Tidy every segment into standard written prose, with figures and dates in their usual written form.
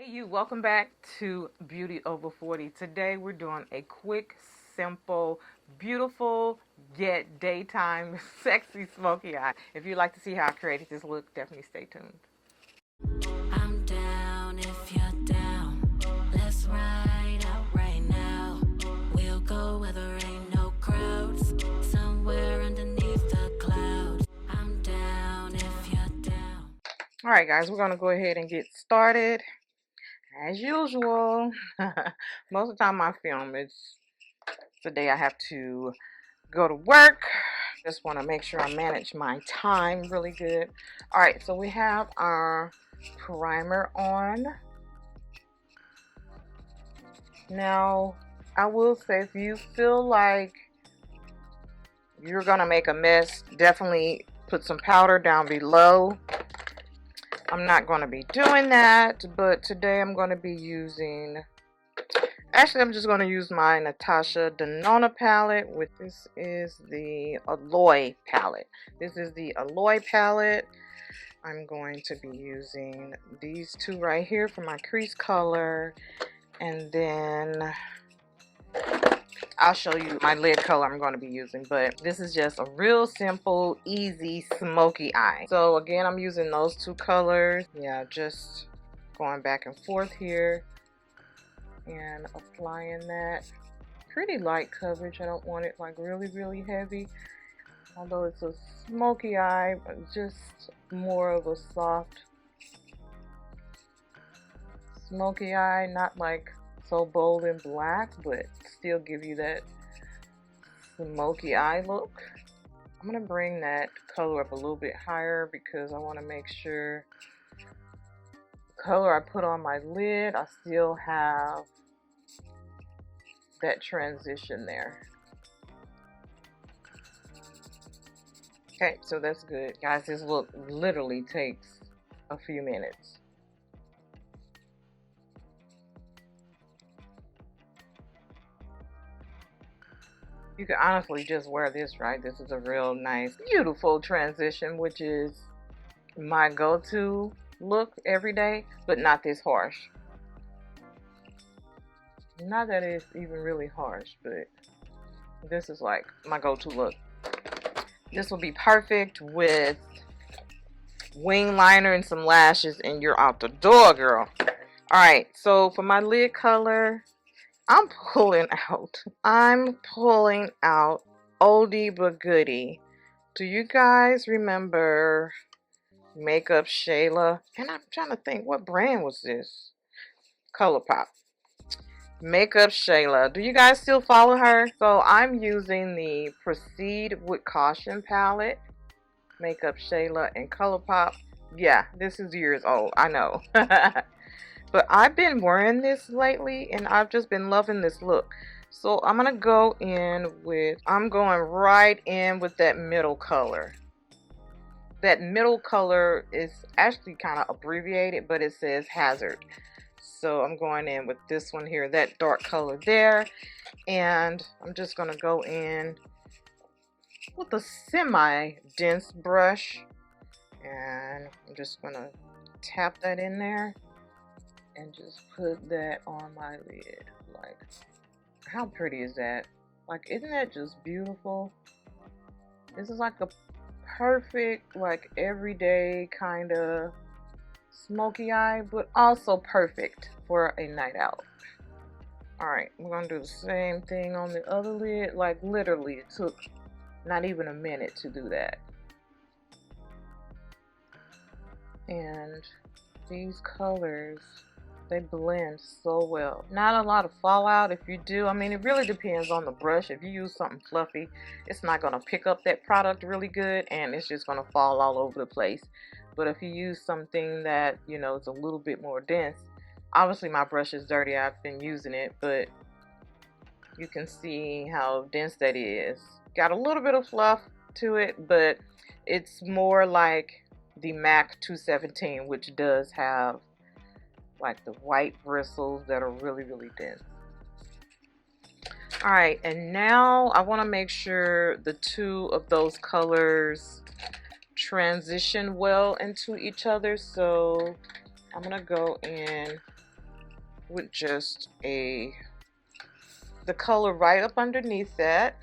You, welcome back to Beauty Over 40. Today we're doing a quick, simple, beautiful, yet daytime sexy smoky eye. If you'd like to see how I created this look, definitely stay tuned. I'm down if you're down. Let's ride out right now. We'll go where there ain't no crowds, somewhere underneath the clouds. I'm down if you're down. Alright guys, we're going to go ahead and get started. As usual, most of the time I film, it's the day I have to go to work. Just want to make sure I manage my time really good. Alright, so we have our primer on. Now, I will say if you feel like you're going to make a mess, definitely put some powder down below. I'm not going to be doing that, but today I'm going to be using, actually I'm just going to use my Danessa Myricks palette with, this is the Alloy palette. This is the Alloy palette. I'm going to be using these two right here for my crease color, and then I'll show you my lid color I'm going to be using, but this is just a real simple, easy, smoky eye. So again, I'm using those two colors. Yeah, just going back and forth here and applying that. Pretty light coverage. I don't want it like really, really heavy. Although it's a smoky eye, but just more of a soft smoky eye, not like so bold and black, but still give you that smoky eye look. I'm gonna bring that color up a little bit higher because I want to make sure the color I put on my lid, I still have that transition there. Okay, so that's good. Guys, this look literally takes a few minutes. You could honestly just wear this, right? This is a real nice, beautiful transition, which is my go-to look every day, but not this harsh. Not that it's even really harsh, but this is like my go-to look. This will be perfect with wing liner and some lashes, and you're out the door, girl. Alright, so for my lid color, I'm pulling out oldie but goodie. Do you guys remember Makeup Shayla? And I'm trying to think, what brand was this? ColourPop. Makeup Shayla. Do you guys still follow her? So I'm using the Proceed with Caution palette. Makeup Shayla and ColourPop. Yeah, this is years old. I know. But I've been wearing this lately and I've just been loving this look. So I'm going to go in with, I'm going right in with that middle color. That middle color is actually kind of abbreviated, but it says Hazard. So I'm going in with this one here, that dark color there. And I'm just going to go in with a semi-dense brush. And I'm just going to tap that in there. And just put that on my lid. Like, how pretty is that? Like, isn't that just beautiful? This is like a perfect, like, everyday kind of smoky eye, but also perfect for a night out. Alright, we're gonna do the same thing on the other lid. Like, literally, it took not even a minute to do that. And these colors, they blend so well. Not a lot of fallout. If you do, I mean, it really depends on the brush. If you use something fluffy, it's not going to pick up that product really good, and it's just going to fall all over the place. But if you use something that, you know, is a little bit more dense, obviously my brush is dirty, I've been using it, but you can see how dense that is. Got a little bit of fluff to it, but it's more like the MAC 217, which does have like the white bristles that are really, really dense. Alright, and now I want to make sure the two of those colors transition well into each other. So I'm going to go in with just the color right up underneath that.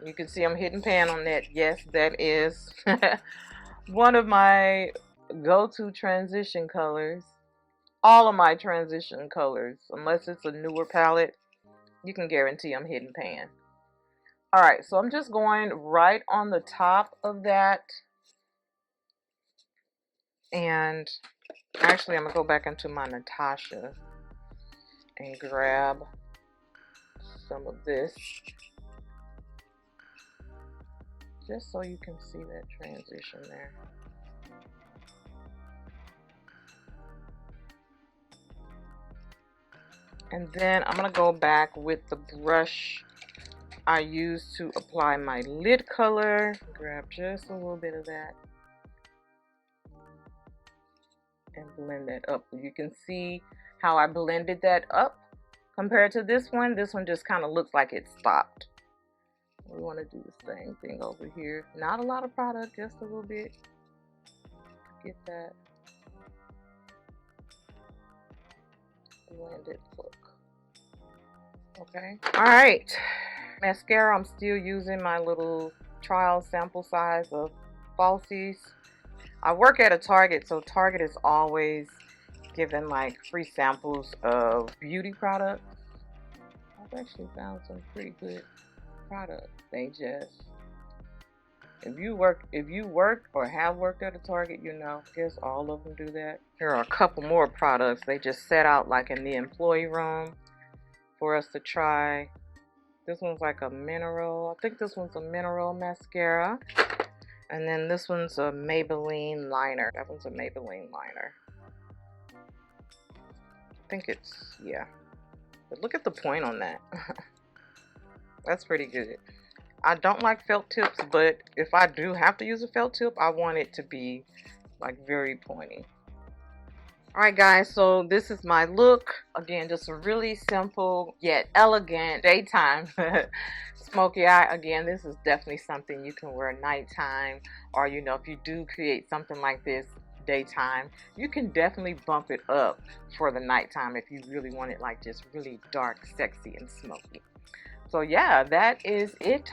You can see I'm hitting pan on that. Yes, that is one of my go-to transition colors. All of my transition colors, unless it's a newer palette, you can guarantee I'm hitting pan. Alright, so I'm just going right on the top of that. And actually, I'm going to go back into my Natasha and grab some of this. Just so you can see that transition there. And then I'm going to go back with the brush I used to apply my lid color. Grab just a little bit of that. And blend that up. You can see how I blended that up compared to this one. This one just kind of looks like it stopped. We want to do the same thing over here. Not a lot of product, just a little bit. Get that blended look. Okay. Alright. Mascara, I'm still using my little trial sample size of Falsies. I work at a Target, so Target is always giving like free samples of beauty products. I've actually found some pretty good products. They just, if you work or have worked at a Target, you know, I guess all of them do that. Here are a couple more products they just set out like in the employee room for us to try. This one's like a mineral. I think this one's a mineral mascara. And then this one's a Mabeline liner. That one's a Mabeline liner. I think it's, yeah. But look at the point on that. That's pretty good. I don't like felt tips, but if I do have to use a felt tip, I want it to be like very pointy. Alright guys, so this is my look. Again, just a really simple yet elegant daytime smoky eye. Again, this is definitely something you can wear nighttime, or you know, if you do create something like this daytime, you can definitely bump it up for the nighttime if you really want it like just really dark, sexy, and smoky. So yeah, that is it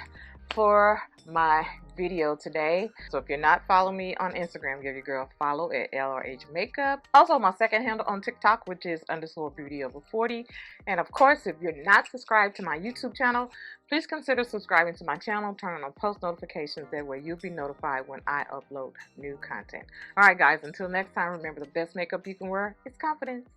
for my video today. So if you're not following me on Instagram, give your girl a follow at LRH Makeup. Also my second handle on TikTok, which is _beautyover40. And of course, if you're not subscribed to my YouTube channel, please consider subscribing to my channel, turn on post notifications. That way you'll be notified when I upload new content. Alright guys, until next time, remember the best makeup you can wear is confidence.